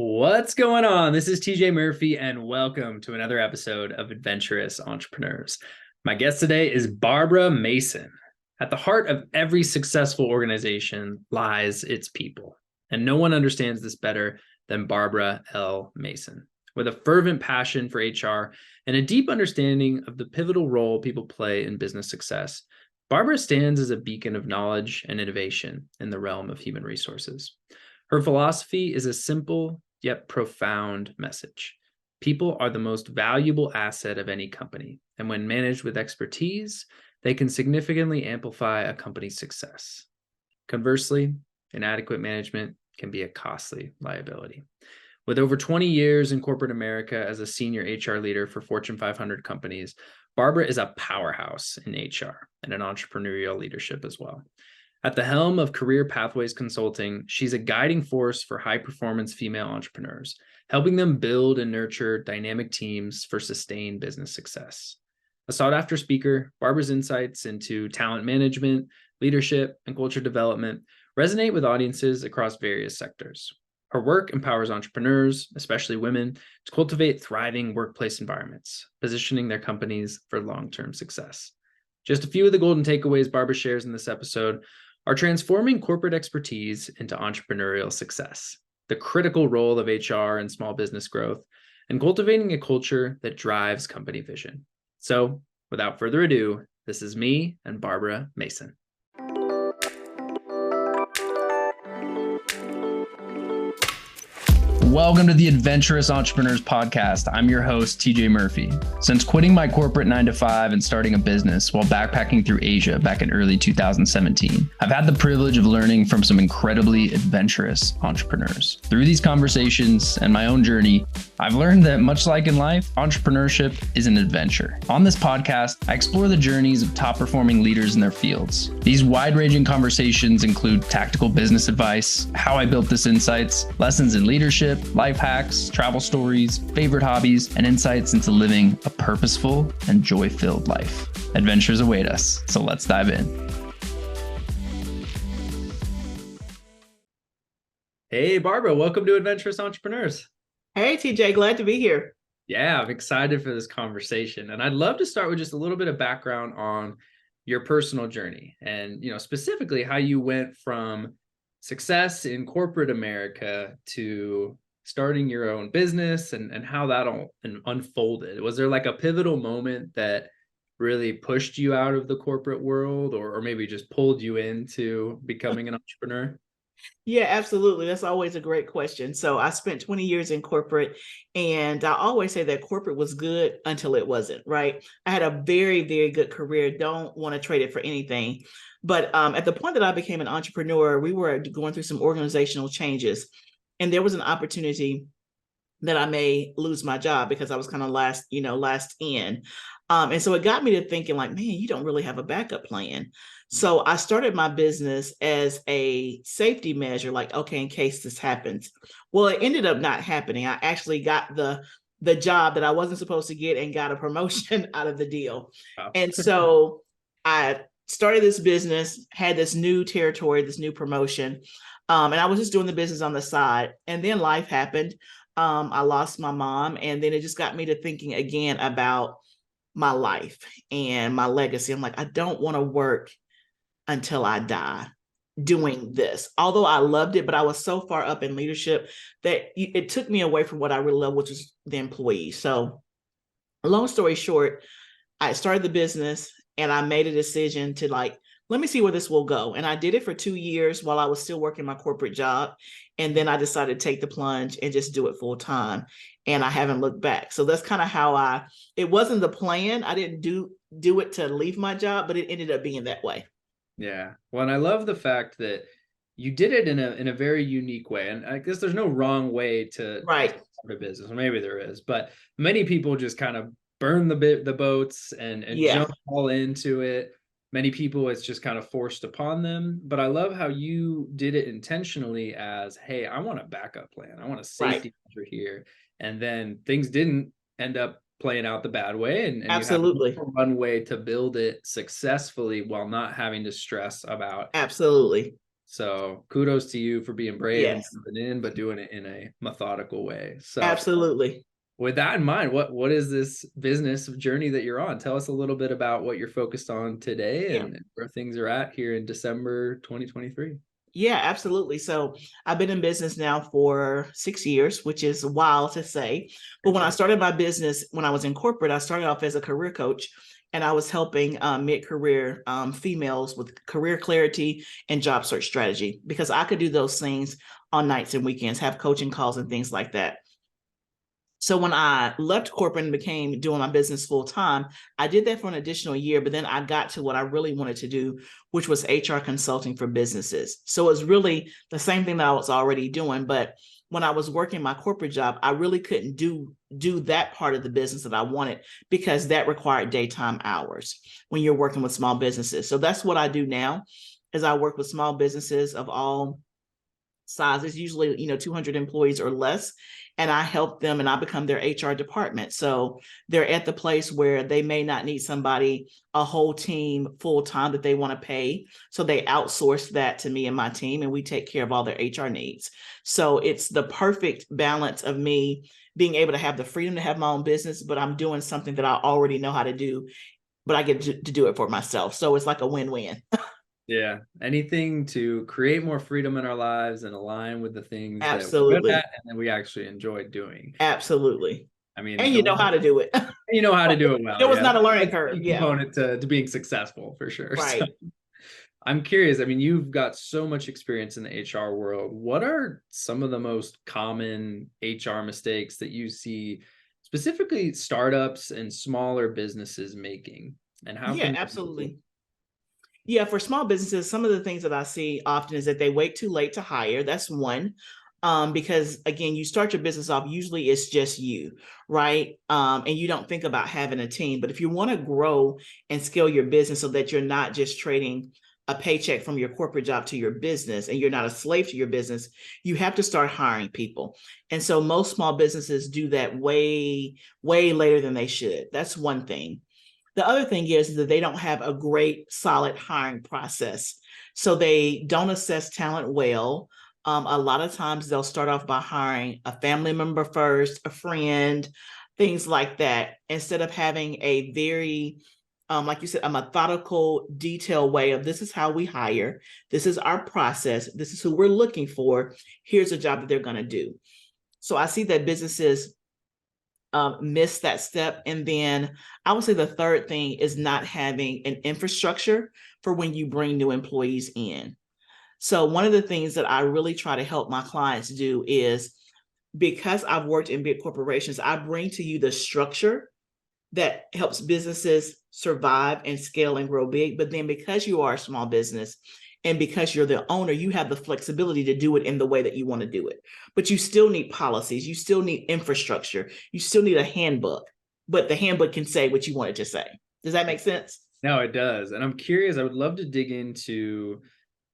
What's going on? This is TJ Murphy, and welcome to another episode of Adventurous Entrepreneurs. My guest today is Barbara Mason. At the heart of every successful organization lies its people, and no one understands this better than Barbara L. Mason. With a fervent passion for HR and a deep understanding of the pivotal role people play in business success, Barbara stands as a beacon of knowledge and innovation in the realm of human resources. Her philosophy is a simple yet profound message. People are the most valuable asset of any company, and when managed with expertise, they can significantly amplify a company's success. Conversely, inadequate management can be a costly liability. With over 20 years in corporate America as a senior HR leader for Fortune 500 companies, Barbara is a powerhouse in HR and an entrepreneurial leadership as well. At the helm of Career Pathways Consulting, she's a guiding force for high-performance female entrepreneurs, helping them build and nurture dynamic teams for sustained business success. A sought-after speaker, Barbara's insights into talent management, leadership, and culture development resonate with audiences across various sectors. Her work empowers entrepreneurs, especially women, to cultivate thriving workplace environments, positioning their companies for long-term success. Just a few of the golden takeaways Barbara shares in this episode are transforming corporate expertise into entrepreneurial success, the critical role of HR in small business growth, and cultivating a culture that drives company vision. So, without further ado, this is me and Barbara Mason. Welcome to the Adventurous Entrepreneurs Podcast. I'm your host, TJ Murphy. Since quitting my corporate 9-to-5 and starting a business while backpacking through Asia back in early 2017, I've had the privilege of learning from some incredibly adventurous entrepreneurs. Through these conversations and my own journey, I've learned that much like in life, entrepreneurship is an adventure. On this podcast, I explore the journeys of top-performing leaders in their fields. These wide-ranging conversations include tactical business advice, how I built this insights, lessons in leadership, life hacks, travel stories, favorite hobbies, and insights into living a purposeful and joy-filled life. Adventures await us, so let's dive in. Hey, Barbara, welcome to Adventurous Entrepreneurs. Hey, TJ, glad to be here. Yeah, I'm excited for this conversation. And I'd love to start with just a little bit of background on your personal journey and, specifically how you went from success in corporate America to starting your own business and how that all unfolded. Was there like a pivotal moment that really pushed you out of the corporate world or maybe just pulled you into becoming an entrepreneur? Yeah, absolutely. That's always a great question. So I spent 20 years in corporate, and I always say that corporate was good until it wasn't, right? I had a very, very good career. Don't want to trade it for anything. But at the point that I became an entrepreneur, we were going through some organizational changes, and there was an opportunity that I may lose my job because I was kind of last in. And so it got me to thinking like, man, you don't really have a backup plan. So I started my business as a safety measure, like, okay, in case this happens. Well, it ended up not happening. I actually got the job that I wasn't supposed to get and got a promotion out of the deal. Wow. And so I started this business, had this new territory, this new promotion. And I was just doing the business on the side. And then life happened. I lost my mom, and then it just got me to thinking again about my life and my legacy. I'm like, I don't want to work until I die doing this. Although I loved it, but I was so far up in leadership that it took me away from what I really love, which is the employee. So long story short, I started the business and I made a decision to let me see where this will go. And I did it for 2 years while I was still working my corporate job. And then I decided to take the plunge and just do it full time. And I haven't looked back. So that's kind of how it wasn't the plan. I didn't do it to leave my job, but it ended up being that way. Yeah. Well, and I love the fact that you did it in a very unique way. And I guess there's no wrong way to Right. start a business, or maybe there is, but many people just kind of burn the boats and jump all into it. Many people, it's just kind of forced upon them. But I love how you did it intentionally as, hey, I want a backup plan. I want a safety measure here. And then things didn't end up playing out the bad way. And Absolutely. you have one way to build it successfully while not having to stress about Absolutely. So kudos to you for being brave and Yes, jumping in, but doing it in a methodical way. So absolutely. with that in mind, what is this business journey that you're on? Tell us a little bit about what you're focused on today Yeah. and where things are at here in December 2023. Yeah, absolutely. So I've been in business now for 6 years, which is wild to say. But when I started my business, when I was in corporate, I started off as a career coach, and I was helping mid-career females with career clarity and job search strategy, because I could do those things on nights and weekends, have coaching calls and things like that. So when I left corporate and became doing my business full time, I did that for an additional year, but then I got to what I really wanted to do, which was HR consulting for businesses. So it's really the same thing that I was already doing, but when I was working my corporate job, I really couldn't do that part of the business that I wanted, because that required daytime hours when you're working with small businesses. So that's what I do now, is I work with small businesses of all sizes, usually 200 employees or less, and I help them and I become their HR department. So they're at the place where they may not need somebody, a whole team full time that they want to pay, so they outsource that to me and my team, and we take care of all their HR needs. So it's the perfect balance of me being able to have the freedom to have my own business, but I'm doing something that I already know how to do, but I get to do it for myself. So it's like a win-win. Yeah. Anything to create more freedom in our lives and align with the things that we're good Absolutely. at and that we actually enjoy doing. Absolutely. I mean, And you know how to do it. you know how to do it well. It was Yeah. not a learning That's a curve. key Yeah. component to being successful for sure. So Right. I'm curious. I mean, you've got so much experience in the HR world. What are some of the most common HR mistakes that you see, specifically startups and smaller businesses making? And how Yeah, can absolutely. Yeah, for small businesses, some of the things that I see often is that they wait too late to hire. That's one. Because again, you start your business off, usually it's just you, right? And you don't think about having a team. But if you want to grow and scale your business so that you're not just trading a paycheck from your corporate job to your business, and you're not a slave to your business, you have to start hiring people. And so most small businesses do that way, way later than they should. That's one thing. The other thing is that they don't have a great, solid hiring process. So they don't assess talent well. A lot of times they'll start off by hiring a family member first, a friend, things like that, instead of having a very, like you said, a methodical, detailed way of, this is how we hire, this is our process, this is who we're looking for, here's a job that they're going to do. So I see that businesses miss that step. And then I would say the third thing is not having an infrastructure for when you bring new employees in. So one of the things that I really try to help my clients do is, because I've worked in big corporations, I bring to you the structure that helps businesses survive and scale and grow big. But then because you are a small business and because you're the owner, you have the flexibility to do it in the way that you want to do it. But you still need policies, you still need infrastructure, you still need a handbook, but the handbook can say what you want it to say. Does that make sense? No, it does. And I'm curious, I would love to dig into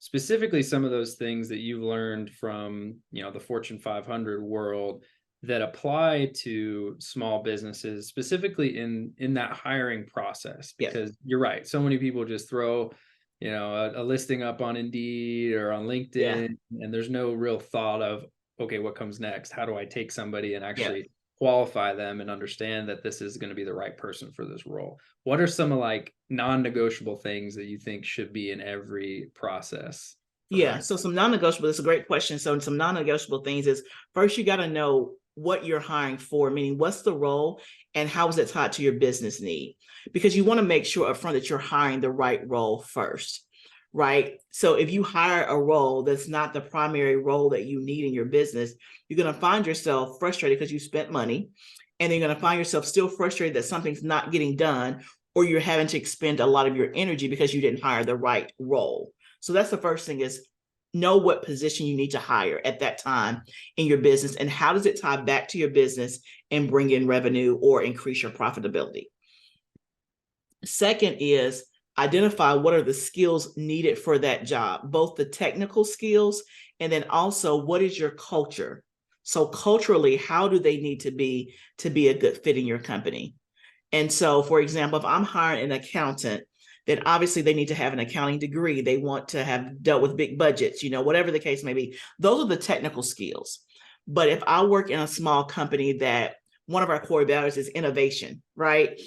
specifically some of those things that you've learned from, the Fortune 500 world that apply to small businesses, specifically in that hiring process. Yes. Because you're right, so many people just throw, a listing up on Indeed or on Yeah. LinkedIn, and there's no real thought of, okay, what comes next? How do I take somebody and Yeah. actually qualify them and understand that this is going to be the right person for this role? What are some of like non-negotiable things that you think should be in every process for Yeah. hiring? So some non-negotiable, it's a great question. So some non-negotiable things is, first, you got to know what you're hiring for, meaning what's the role and how is it tied to your business need? Because you want to make sure upfront that you're hiring the right role first, right? So if you hire a role that's not the primary role that you need in your business, you're going to find yourself frustrated because you spent money, and then you're going to find yourself still frustrated that something's not getting done, or you're having to expend a lot of your energy because you didn't hire the right role. So that's the first thing, is know what position you need to hire at that time in your business, and how does it tie back to your business and bring in revenue or increase your profitability. Second is identify what are the skills needed for that job, both the technical skills and then also what is your culture. So culturally, how do they need to be a good fit in your company? And so, for example, if I'm hiring an accountant, then obviously they need to have an accounting degree. They want to have dealt with big budgets, whatever the case may be. Those are the technical skills. But if I work in a small company that one of our core values is innovation, right?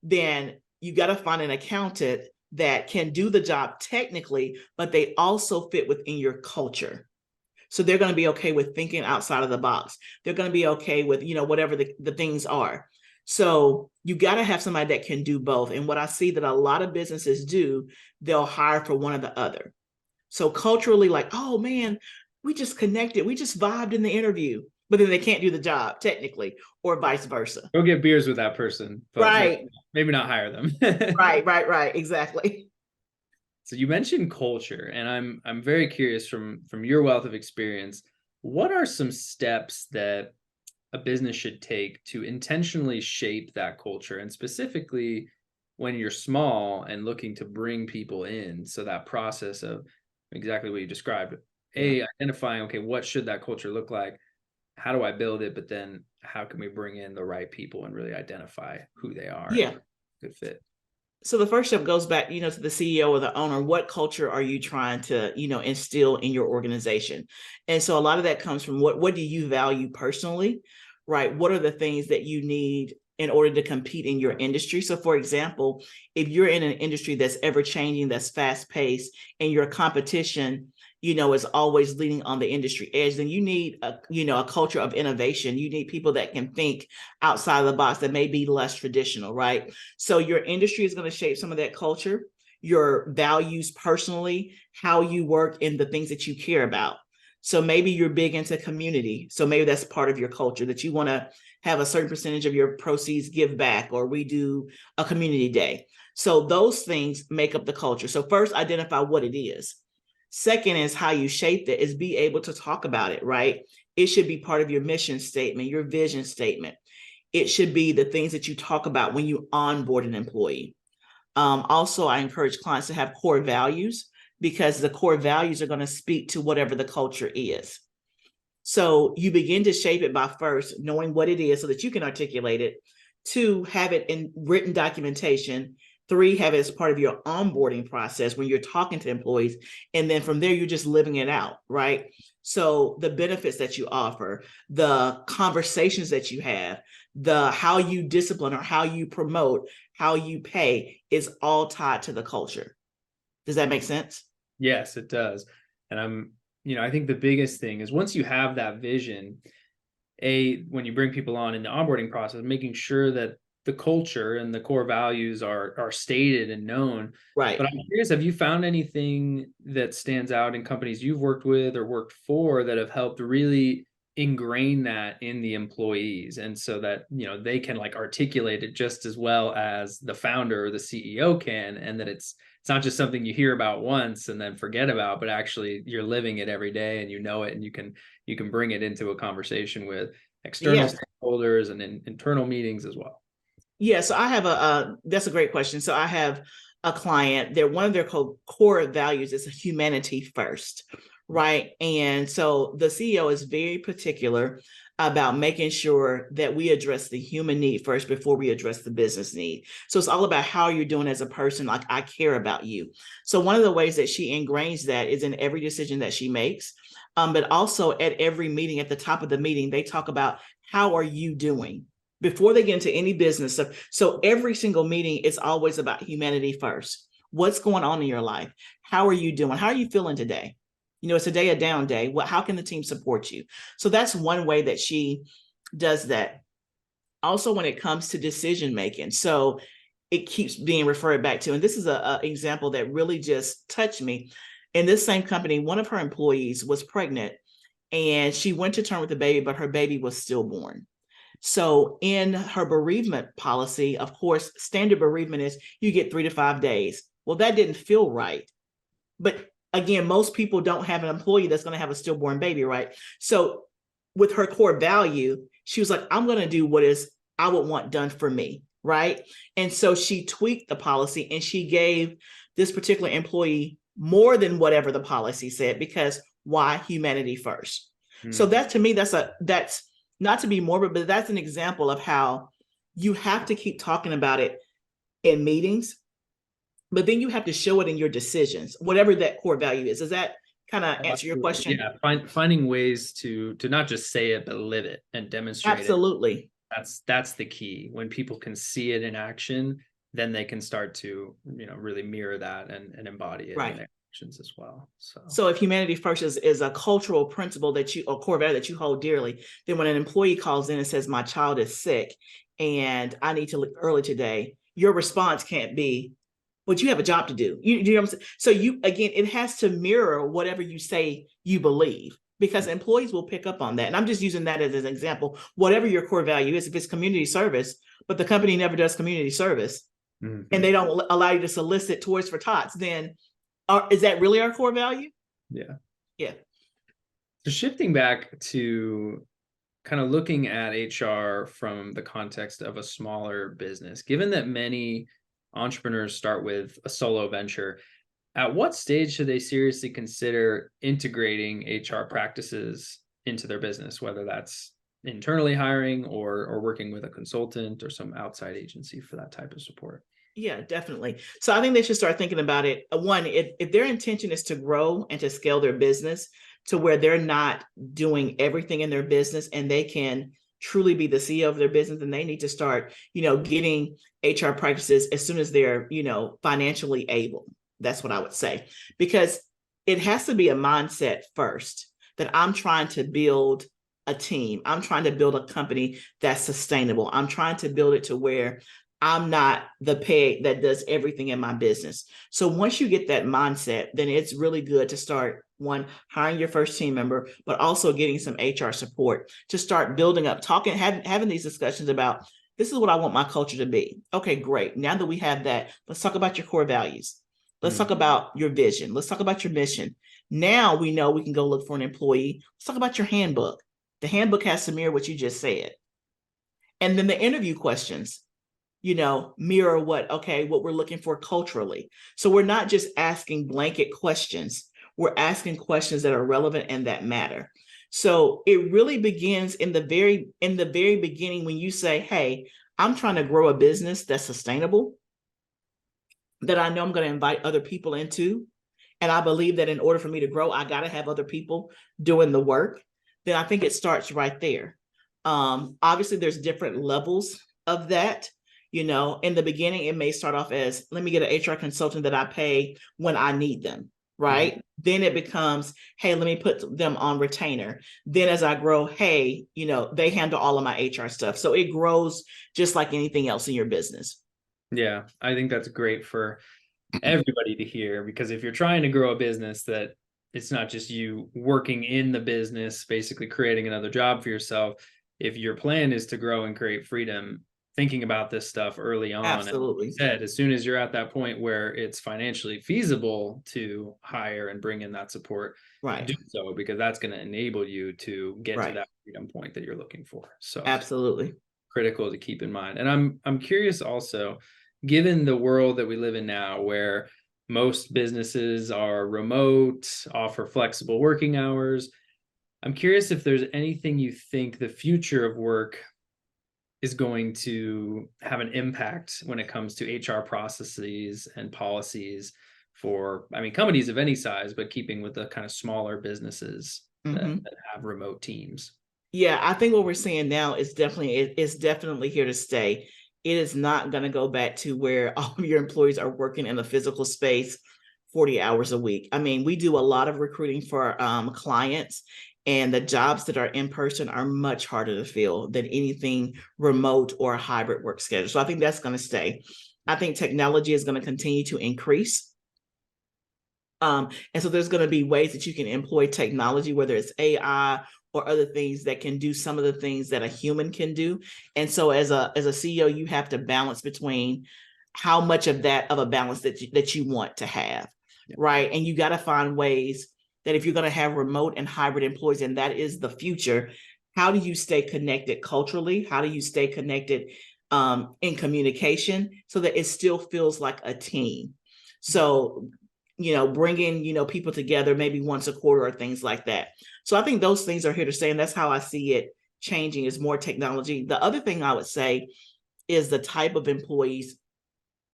Then you got to find an accountant that can do the job technically, but they also fit within your culture. So they're going to be okay with thinking outside of the box. They're going to be okay with, whatever the things are. So you got to have somebody that can do both. And what I see that a lot of businesses do, they'll hire for one or the other. So culturally, like, oh man, we just connected. We just vibed in the interview, but then they can't do the job technically, or vice versa. Go get beers with that person, but right. maybe not hire them. Right. Exactly. So you mentioned culture, and I'm very curious from your wealth of experience, what are some steps that a business should take to intentionally shape that culture, and specifically when you're small and looking to bring people in? So that process of exactly what you described, identifying, okay, what should that culture look like? How do I build it? But then how can we bring in the right people and really identify who they are? Yeah. Good fit. So the first step goes back, to the CEO or the owner. What culture are you trying to, instill in your organization? And so a lot of that comes from what do you value personally, right? What are the things that you need in order to compete in your industry? So for example, if you're in an industry that's ever changing, that's fast paced, and your competition, is always leaning on the industry edge, then you need a culture of innovation. You need people that can think outside of the box, that may be less traditional, right? So your industry is going to shape some of that culture, your values personally, how you work, and the things that you care about. So maybe you're big into community. So maybe that's part of your culture, that you want to have a certain percentage of your proceeds give back, or we do a community day. So those things make up the culture. So first, identify what it is. Second is how you shape it, is be able to talk about it, right? It should be part of your mission statement, your vision statement. It should be the things that you talk about when you onboard an employee. Also, I encourage clients to have core values, because the core values are going to speak to whatever the culture is. So you begin to shape it by first knowing what it is so that you can articulate it. 2, have it in written documentation. 3, have it as part of your onboarding process when you're talking to employees. And then from there, you're just living it out, right? So the benefits that you offer, the conversations that you have, how you discipline or how you promote, how you pay, is all tied to the culture. Does that make sense? Yes, it does. And I think the biggest thing is, once you have that vision, when you bring people on in the onboarding process, making sure that the culture and the core values are stated and known. Right. But I'm curious, have you found anything that stands out in companies you've worked with or worked for that have helped really ingrain that in the employees, and so that they can articulate it just as well as the founder or the CEO can, and that it's not just something you hear about once and then forget about, but actually you're living it every day and it, and you can bring it into a conversation with external stakeholders and in internal meetings as well? Yeah, so I have that's a great question. So I have a client, one of their core values is humanity first, right? And so the CEO is very particular about making sure that we address the human need first before we address the business need. So it's all about how you're doing as a person. Like, I care about you. So one of the ways that she ingrains that is in every decision that she makes, but also at every meeting, at the top of the meeting, they talk about, how are you doing? Before they get into any business stuff. So every single meeting is always about humanity first. What's going on in your life? How are you doing? How are you feeling today? It's a day, a down day. How can the team support you? So that's one way that she does that. Also, when it comes to decision making, so it keeps being referred back to, and this is an example that really just touched me. In this same company, one of her employees was pregnant, and she went to term with the baby, but her baby was stillborn. So in her bereavement policy, of course, standard bereavement is you get 3 to 5 days. Well, that didn't feel right. But again, most people don't have an employee that's going to have a stillborn baby, right? So with her core value, she was like, I'm going to do what is I would want done for me, right? And so she tweaked the policy, and she gave this particular employee more than whatever the policy said, because why? Humanity first. So that, to me, that's not to be morbid, but that's an example of how you have to keep talking about it in meetings, but then you have to show it in your decisions, whatever that core value is. Does that kind of answer your question? Yeah, finding ways to not just say it but live it and demonstrate it. Absolutely. That's the key. When people can see it in action, then they can start to, really mirror that and embody it in Right. their actions as well. So if humanity first is a cultural principle that you, or core value that you hold dearly, then when an employee calls in and says, my child is sick and I need to leave early today, your response can't be, but you have a job to do. You know what I'm saying? So again, it has to mirror whatever you say you believe, because employees will pick up on that. And I'm just using that as an example. Whatever your core value is, if it's community service, but the company never does community service, and they don't allow you to solicit toys for tots, then is that really our core value? Yeah. Yeah. So shifting back to kind of looking at HR from the context of a smaller business, given that many entrepreneurs start with a solo venture, at what stage should they seriously consider integrating HR practices into their business, whether that's internally hiring or working with a consultant or some outside agency for that type of support? Yeah, definitely. So I think they should start thinking about it. One, if their intention is to grow and to scale their business to where they're not doing everything in their business and they can truly be the CEO of their business, then they need to start, getting HR practices as soon as they're, financially able. That's what I would say, because it has to be a mindset first that I'm trying to build a team. I'm trying to build a company that's sustainable. I'm trying to build it to where I'm not the peg that does everything in my business. So once you get that mindset, then it's really good to start, one, hiring your first team member, but also getting some HR support to start building up, talking, having these discussions about, this is what I want my culture to be. Okay, great. Now that we have that, let's talk about your core values. Let's talk about your vision. Let's talk about your mission. Now we know we can go look for an employee. Let's talk about your handbook. The handbook has to mirror what you just said. And then the interview questions, mirror what we're looking for culturally. So we're not just asking blanket questions. We're asking questions that are relevant and that matter. So it really begins in the very beginning when you say, hey, I'm trying to grow a business that's sustainable, that I know I'm going to invite other people into. And I believe that in order for me to grow, I got to have other people doing the work. Then I think it starts right there. Obviously, there's different levels of that. In the beginning, it may start off as, let me get an HR consultant that I pay when I need them, right? Then it becomes, hey, let me put them on retainer. Then as I grow, hey, they handle all of my HR stuff. So it grows just like anything else in your business. Yeah, I think that's great for everybody to hear, because if you're trying to grow a business, that it's not just you working in the business, basically creating another job for yourself. If your plan is to grow and create freedom, thinking about this stuff early on. Absolutely. And said, as soon as you're at that point where it's financially feasible to hire and bring in that support, right, do so, because that's going to enable you to get right, to that freedom point that you're looking for. So absolutely critical to keep in mind. And I'm curious also, given the world that we live in now, where most businesses are remote, offer flexible working hours, I'm curious if there's anything you think the future of work is going to have an impact when it comes to HR processes and policies for, companies of any size, but keeping with the kind of smaller businesses that have remote teams. Yeah, I think what we're seeing now is definitely here to stay. It is not going to go back to where all of your employees are working in a physical space 40 hours a week. We do a lot of recruiting for clients, and the jobs that are in person are much harder to fill than anything remote or a hybrid work schedule. So I think that's going to stay. I think technology is going to continue to increase. And so there's going to be ways that you can employ technology, whether it's AI or other things that can do some of the things that a human can do. And so as a CEO, you have to balance between how much of a balance that you want to have, right? And you got to find ways that if you're going to have remote and hybrid employees, and that is the future, how do you stay connected culturally? How do you stay connected in communication so that it still feels like a team? So bringing, people together maybe once a quarter or things like that. So I think those things are here to stay. And that's how I see it changing, is more technology. The other thing I would say is the type of employees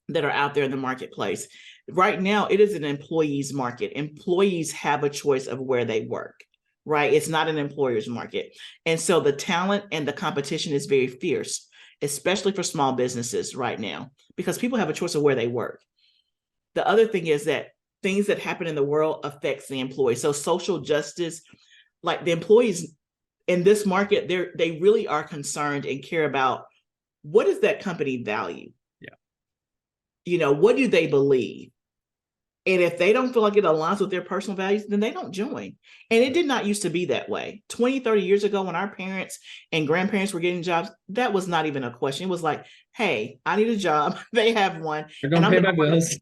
that are out there in the marketplace. Right now, it is an employee's market. Employees have a choice of where they work, right? It's not an employer's market. And so the talent and the competition is very fierce, especially for small businesses right now, because people have a choice of where they work. The other thing is that things that happen in the world affects the employee. So social justice, like the employees in this market, they really are concerned and care about what does that company value? What do they believe? And if they don't feel like it aligns with their personal values, then they don't join. And it did not used to be that way. 20, 30 years ago, when our parents and grandparents were getting jobs, that was not even a question. It was like, hey, I need a job. They have one. They're going to pay my bills.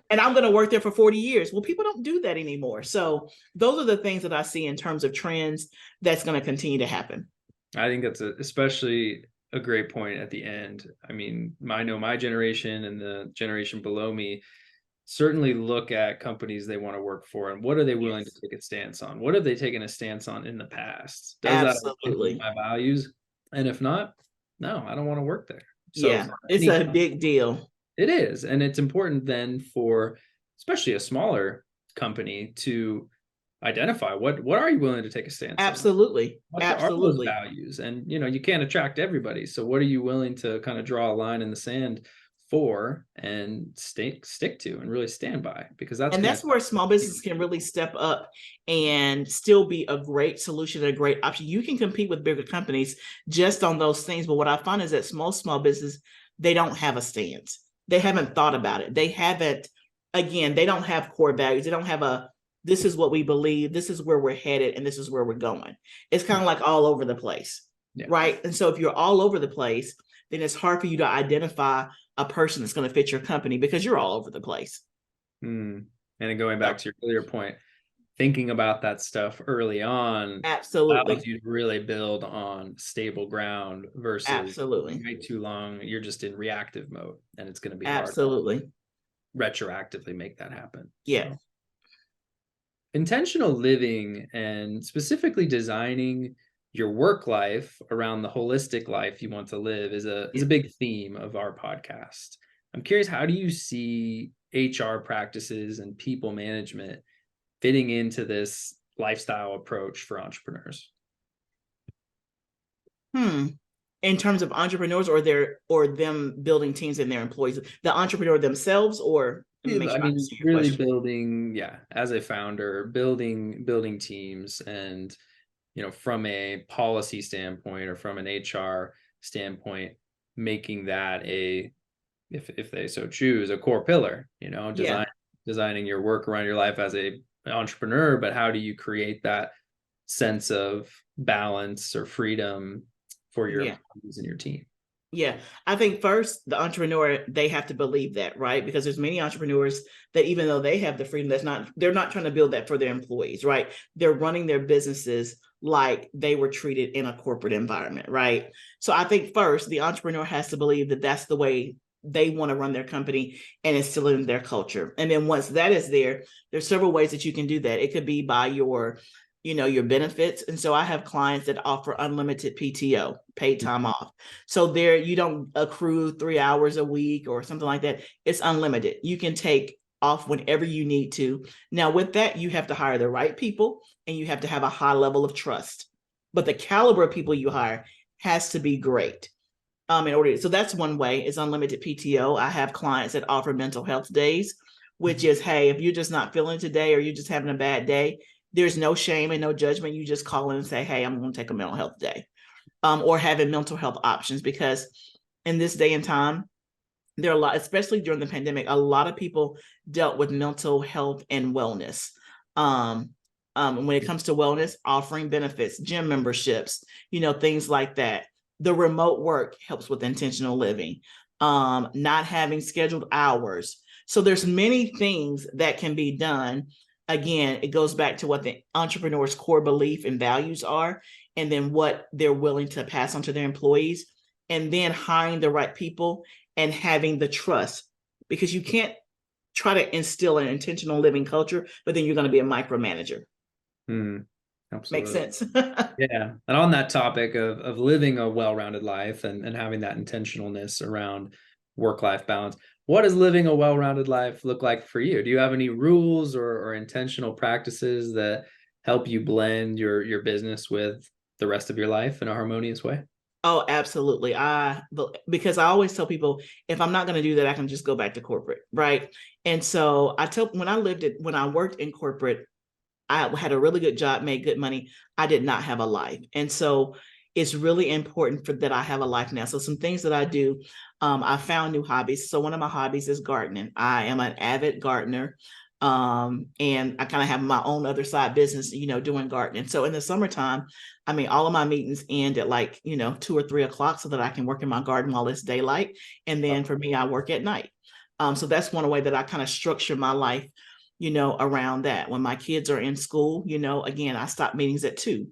And I'm going to work there for 40 years. Well, people don't do that anymore. So those are the things that I see in terms of trends that's going to continue to happen. I think that's especially a great point at the end. I mean, I know my generation and the generation below me certainly look at companies they want to work for and what are they willing to take a stance on? What have they taken a stance on in the past? Does that align with my values? And if not, no, I don't want to work there. So it's a big deal. It is. And it's important then for especially a smaller company to identify what are you willing to take a stance Absolutely. on? What are those values? And you can't attract everybody. So what are you willing to kind of draw a line in the sand for and stick to and really stand by? Because that's where small business can really step up and still be a great solution and a great option. You can compete with bigger companies just on those things. But what I find is that small business, they don't have a stance. They haven't thought about it. They don't have core values. They don't have this is what we believe, this is where we're headed, and this is where we're going. It's kind of like all over the place, right? And so if you're all over the place, then it's hard for you to identify a person that's going to fit your company because you're all over the place. And then going back to your earlier point, thinking about that stuff early on allows you to really build on stable ground versus way too long, you're just in reactive mode, and it's going to be hard to retroactively make that happen. Yeah. So, intentional living and specifically designing your work life around the holistic life you want to live is a big theme of our podcast. I'm curious, how do you see HR practices and people management fitting into this lifestyle approach for entrepreneurs? In terms of entrepreneurs or them building teams and their employees, the entrepreneur themselves, or really building, as a founder, building teams, and from a policy standpoint or from an HR standpoint, making that if they so choose, a core pillar, designing your work around your life as an entrepreneur, but how do you create that sense of balance or freedom for your employees and your team? Yeah, I think first, the entrepreneur, they have to believe that, right? Because there's many entrepreneurs that even though they have the freedom, they're not trying to build that for their employees, right? They're running their businesses like they were treated in a corporate environment, right? So I think first, the entrepreneur has to believe that that's the way they want to run their company and instill it in their culture. And then once that is there, there's several ways that you can do that. It could be by your benefits. And so I have clients that offer unlimited PTO, paid time off. So there, you don't accrue 3 hours a week or something like that. It's unlimited. You can take off whenever you need to. Now, with that, you have to hire the right people and you have to have a high level of trust. But the caliber of people you hire has to be great. So that's one way, is unlimited PTO. I have clients that offer mental health days, which is, hey, if you're just not feeling today or you're just having a bad day, there's no shame and no judgment. You just call in and say, hey, I'm going to take a mental health day, or having mental health options, because in this day and time, there are a lot, especially during the pandemic, a lot of people dealt with mental health and wellness. When it comes to wellness, offering benefits, gym memberships, things like that. The remote work helps with intentional living, not having scheduled hours. So there's many things that can be done. Again, it goes back to what the entrepreneur's core belief and values are, and then what they're willing to pass on to their employees, and then hiring the right people and having the trust, because you can't try to instill an intentional living culture, but then you're going to be a micromanager. Absolutely. Makes sense. Yeah. And on that topic of living a well-rounded life and having that intentionalness around work-life balance, what does living a well-rounded life look like for you? Do you have any rules or intentional practices that help you blend your business with the rest of your life in a harmonious way? Oh, absolutely. Because I always tell people, if I'm not going to do that, I can just go back to corporate, right? And so when I worked in corporate, I had a really good job, made good money. I did not have a life. And so it's really important that I have a life now. So some things that I do, I found new hobbies. So one of my hobbies is gardening. I am an avid gardener. And I kind of have my own other side business, doing gardening. So in the summertime, I mean, all of my meetings end at 2 or 3 o'clock so that I can work in my garden while it's daylight. And then for me, I work at night. So that's one way that I kind of structure my life, around that. When my kids are in school, again, I stop meetings at 2.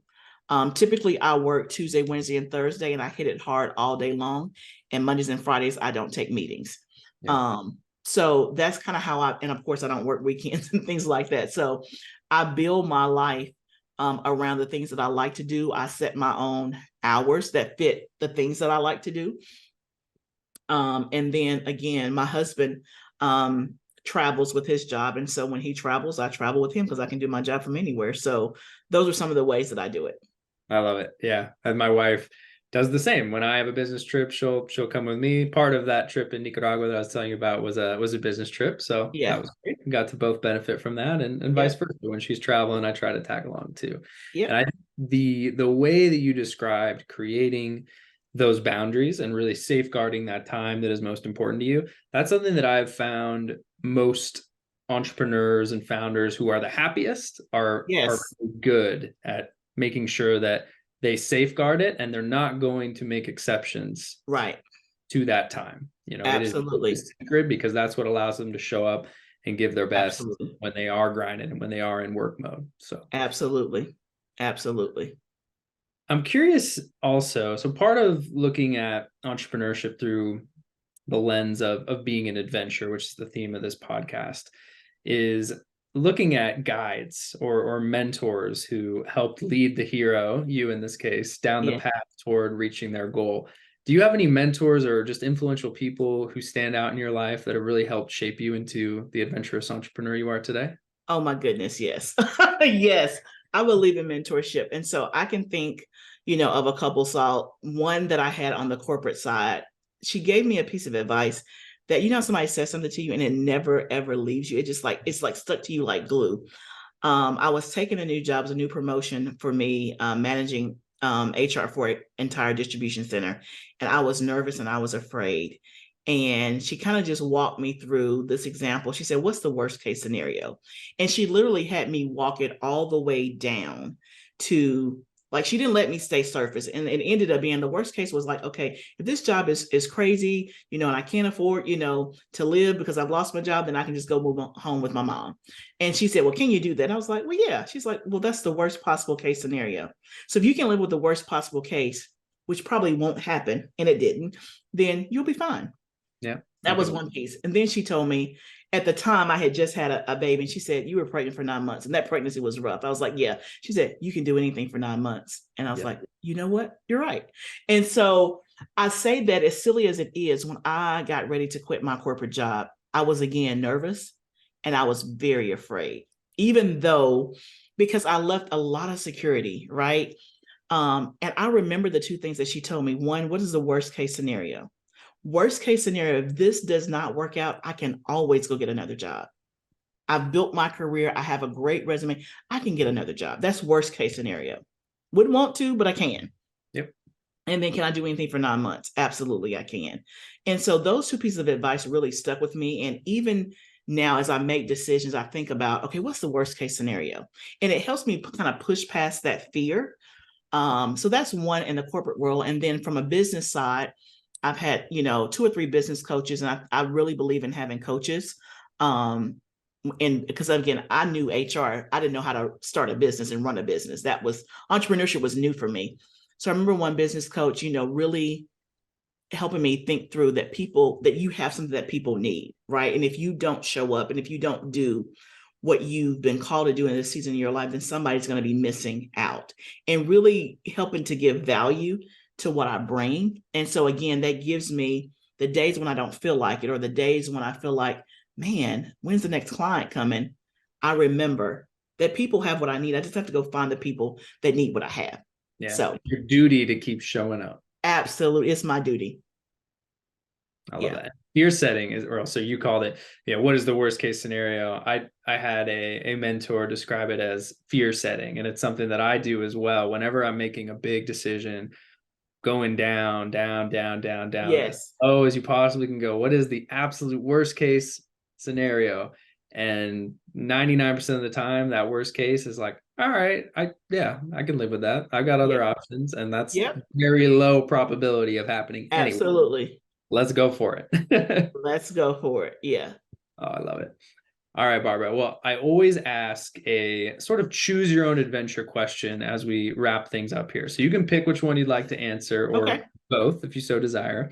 Typically, I work Tuesday, Wednesday, and Thursday, and I hit it hard all day long. And Mondays and Fridays, I don't take meetings. Yeah. So that's kind of how and of course, I don't work weekends and things like that. So I build my life around the things that I like to do. I set my own hours that fit the things that I like to do. And then again, my husband travels with his job. And so when he travels, I travel with him because I can do my job from anywhere. So those are some of the ways that I do it. I love it. Yeah. And my wife does the same. When I have a business trip, she'll come with me. Part of that trip in Nicaragua that I was telling you about was a business trip. So that Yeah. was great. We got to both benefit from that, and vice Yep. versa. When she's traveling, I try to tag along too. Yep. And the way that you described creating those boundaries and really safeguarding that time that is most important to you, that's something that I've found most entrepreneurs and founders who are the happiest are Yes. good at making sure that they safeguard it and they're not going to make exceptions Right. to that time. It Absolutely. is sacred because that's what allows them to show up and give their best Absolutely. when they are grinding and when they are in work mode. So Absolutely. Absolutely. I'm curious also. So part of looking at entrepreneurship through the lens of being an adventure, which is the theme of this podcast, is looking at guides or mentors who helped lead the hero, you in this case, down the Yeah. path toward reaching their goal. Do you have any mentors or just influential people who stand out in your life that have really helped shape you into the adventurous entrepreneur you are today? Oh my goodness, yes. Yes. I believe in mentorship. And so I can think, of a couple. So one that I had on the corporate side, she gave me a piece of advice that, somebody says something to you and it never ever leaves you. It's like stuck to you like glue. I was taking a new job, it was a new promotion for me, managing HR for an entire distribution center. And I was nervous and I was afraid. And she kind of just walked me through this example. She said, "What's the worst case scenario?" And she literally had me walk it all the way down to, like, she didn't let me stay surface. And it ended up being, the worst case was like, okay, if this job is crazy, and I can't afford, to live because I've lost my job, then I can just go move home with my mom. And she said, "Well, can you do that?" And I was like, "Well, yeah." She's like, "Well, that's the worst possible case scenario. So if you can live with the worst possible case, which probably won't happen, and it didn't, then you'll be fine." Yeah. That was one piece. And then she told me, at the time I had just had a baby, and she said, "You were pregnant for 9 months." And that pregnancy was rough. I was like, "Yeah." She said, "You can do anything for 9 months." And I was Yeah. like, you know what? You're right. And so I say that, as silly as it is, when I got ready to quit my corporate job, I was again nervous and I was very afraid, even though, because I left a lot of security, right? And I remember the two things that she told me. One, what is the worst case scenario? Worst case scenario, if this does not work out, I can always go get another job. I've built my career. I have a great resume. I can get another job. That's worst case scenario. Wouldn't want to, but I can. Yep. And then, can I do anything for 9 months? Absolutely, I can. And so those two pieces of advice really stuck with me. And even now, as I make decisions, I think about, okay, what's the worst case scenario? And it helps me kind of push past that fear. So that's one in the corporate world. And then from a business side, I've had, 2 or 3 business coaches, and I really believe in having coaches. And because, again, I knew HR, I didn't know how to start a business and run a business. Entrepreneurship was new for me. So I remember one business coach, really helping me think through that you have something that people need, right? And if you don't show up and if you don't do what you've been called to do in this season of your life, then somebody's going to be missing out, and really helping to give value to what I bring. And so again, that gives me the days when I don't feel like it, or the days when I feel like, man, when's the next client coming? I remember that people have what I need. I just have to go find the people that need what I have. Yeah. So Your duty to keep showing up. absolutely, it's my duty. I love Yeah. that. Fear setting is, or also you called it, what is the worst case scenario? I had a mentor describe it as fear setting. And it's something that I do as well. Whenever I'm making a big decision, going down, down, down, down, down, as Yes. low as you possibly can go. What is the absolute worst case scenario? And 99% of the time, that worst case is like, all right, I can live with that. I've got Yeah. other options, and that's Yep. very low probability of happening anyway. Absolutely. Let's go for it. Let's go for it. Yeah. Oh, I love it. All right, Barbara. Well, I always ask a sort of choose your own adventure question as we wrap things up here. So you can pick which one you'd like to answer, or Okay. both if you so desire.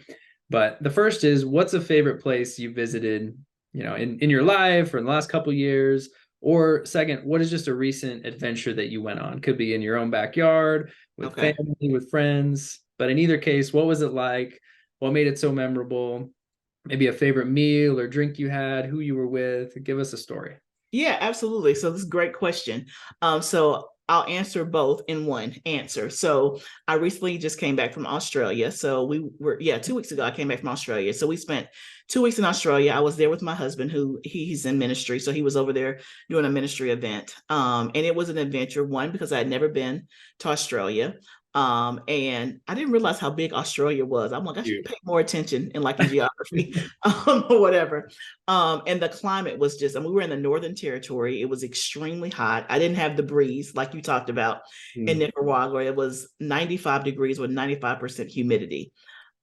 But the first is, what's a favorite place you visited, in your life or in the last couple of years? Or second, what is just a recent adventure that you went on? Could be in your own backyard, with Okay. family, with friends. But in either case, what was it like? What made it so memorable? Maybe a favorite meal or drink you had, who you were with. Give us a story. Yeah, absolutely. So this is a great question. So I'll answer both in one answer. So I recently just came back from Australia. So we were, 2 weeks ago, I came back from Australia. So we spent 2 weeks in Australia. I was there with my husband, who he's in ministry. So he was over there doing a ministry event. And it was an adventure, one, because I had never been to Australia. And I didn't realize how big Australia was. I'm like, I should Huge. pay more attention in like in geography, or whatever. And the climate was just, and we were in the Northern Territory. It was extremely hot. I didn't have the breeze like you talked about in Nicaragua. It was 95 degrees with 95% humidity.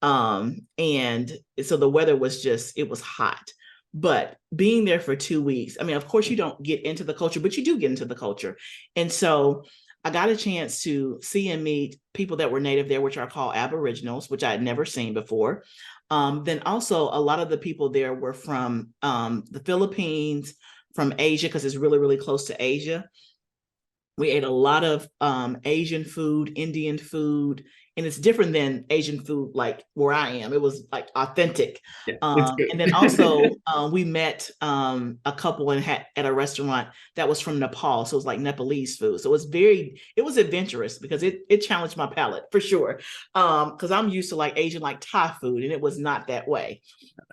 And so the weather was just, it was hot. But being there for 2 weeks, I mean, of course, you don't get into the culture, but you do get into the culture. And so I got a chance to see and meet people that were native there, which are called Aboriginals, which I had never seen before. Then also a lot of the people there were from the Philippines, from Asia, because it's really, really close to Asia. We ate a lot of Asian food, Indian food, and it's different than Asian food like where I am. It was like authentic. Yeah, it's good. And then also we met a couple and had at a restaurant that was from Nepal. So it was like Nepalese food. So it was adventurous because it challenged my palate for sure. Because I'm used to like Asian, like Thai food, and it was not that way.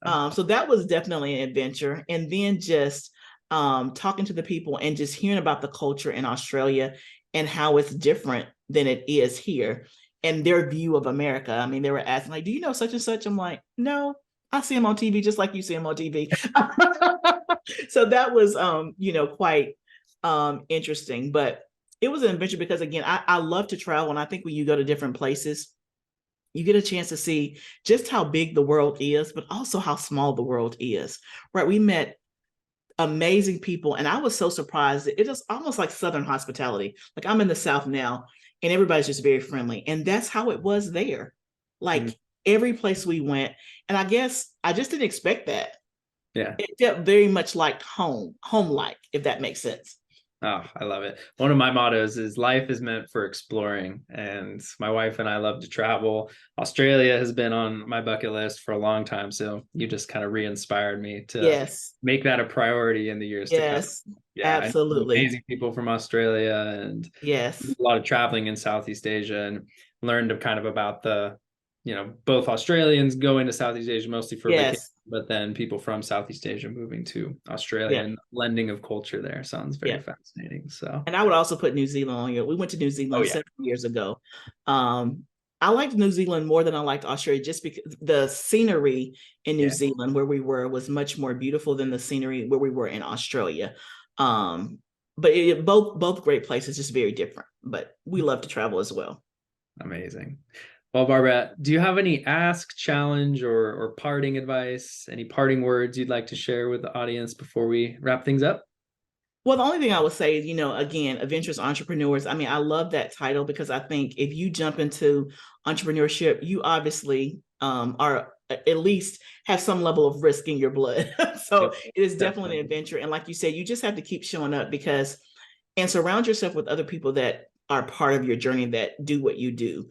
So that was definitely an adventure. And then just talking to the people and just hearing about the culture in Australia and how it's different than it is here and their view of America. I mean, they were asking, like, do you know such and such? I'm like, no, I see them on TV just like you see them on TV. So that was, quite interesting. But it was an adventure because, again, I love to travel. And I think when you go to different places, you get a chance to see just how big the world is, but also how small the world is, right? We met amazing people. And I was so surprised. It is almost like Southern hospitality. Like I'm in the South now and everybody's just very friendly. And that's how it was there. Like every place we went. And I guess I just didn't expect that. Yeah. It felt very much like home-like, if that makes sense. Oh, I love it. One of my mottos is life is meant for exploring. And my wife and I love to travel. Australia has been on my bucket list for a long time. So you just kind of re-inspired me to make that a priority in the years to come. Yes, Yeah, I know absolutely. amazing people from Australia and Yes. a lot of traveling in Southeast Asia, and learned kind of about both Australians going to Southeast Asia mostly for vacation, Yes. but then people from Southeast Asia moving to Australia, Yeah. and blending of culture there sounds very Yeah. fascinating. So, And I would also put New Zealand on here. We went to New Zealand 7 years ago. I liked New Zealand more than I liked Australia, just because the scenery in New Zealand where we were was much more beautiful than the scenery where we were in Australia. But both great places, just very different. But we love to travel as well. Amazing. Well, Barbara, do you have any ask, challenge, or parting advice? Any parting words you'd like to share with the audience before we wrap things up? Well, the only thing I would say is, again, adventurous entrepreneurs. I mean, I love that title because I think if you jump into entrepreneurship, you obviously are at least have some level of risk in your blood. So it is definitely an adventure. And like you said, you just have to keep showing up and surround yourself with other people that are part of your journey that do what you do.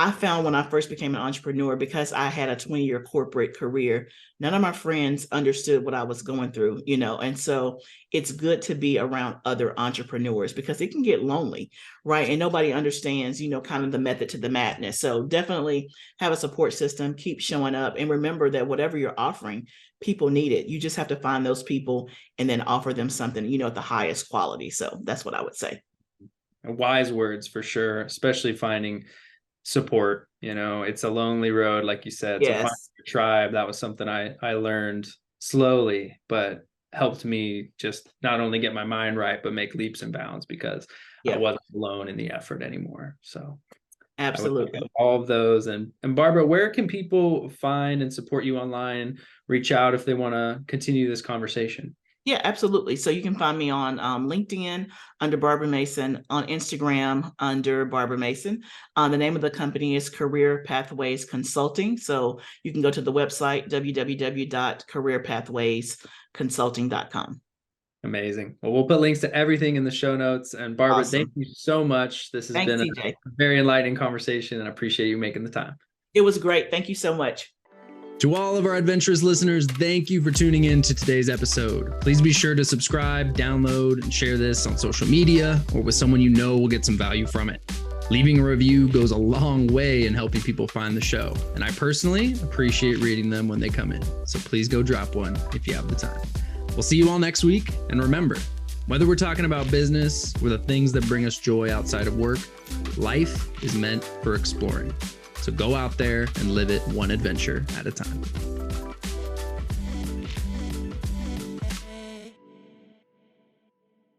I found when I first became an entrepreneur, because I had a 20-year corporate career, none of my friends understood what I was going through, and so it's good to be around other entrepreneurs because it can get lonely, right? And nobody understands, kind of the method to the madness. So definitely have a support system, keep showing up, and remember that whatever you're offering, people need it. You just have to find those people and then offer them something, at the highest quality. So that's what I would say. Wise words for sure, especially finding support. It's a lonely road, like you said. So finding Yes. your tribe, that was something I learned slowly, but helped me just not only get my mind right, but make leaps and bounds because I Yep. wasn't alone in the effort anymore. So I would Absolutely. echo all of those. And Barbara, where can people find and support you online, reach out if they want to continue this conversation? Yeah, absolutely. So you can find me on LinkedIn under Barbara Mason, on Instagram under Barbara Mason. The name of the company is Career Pathways Consulting. So you can go to the website, www.careerpathwaysconsulting.com. Amazing. Well, we'll put links to everything in the show notes. And Barbara, thank Awesome. you so much. This has Thanks, been a TJ. very enlightening conversation, and I appreciate you making the time. It was great. Thank you so much. To all of our adventurous listeners, thank you for tuning in to today's episode. Please be sure to subscribe, download, and share this on social media or with someone you know will get some value from it. Leaving a review goes a long way in helping people find the show, and I personally appreciate reading them when they come in. So please go drop one if you have the time. We'll see you all next week, and remember, whether we're talking about business or the things that bring us joy outside of work, life is meant for exploring. So go out there and live it one adventure at a time.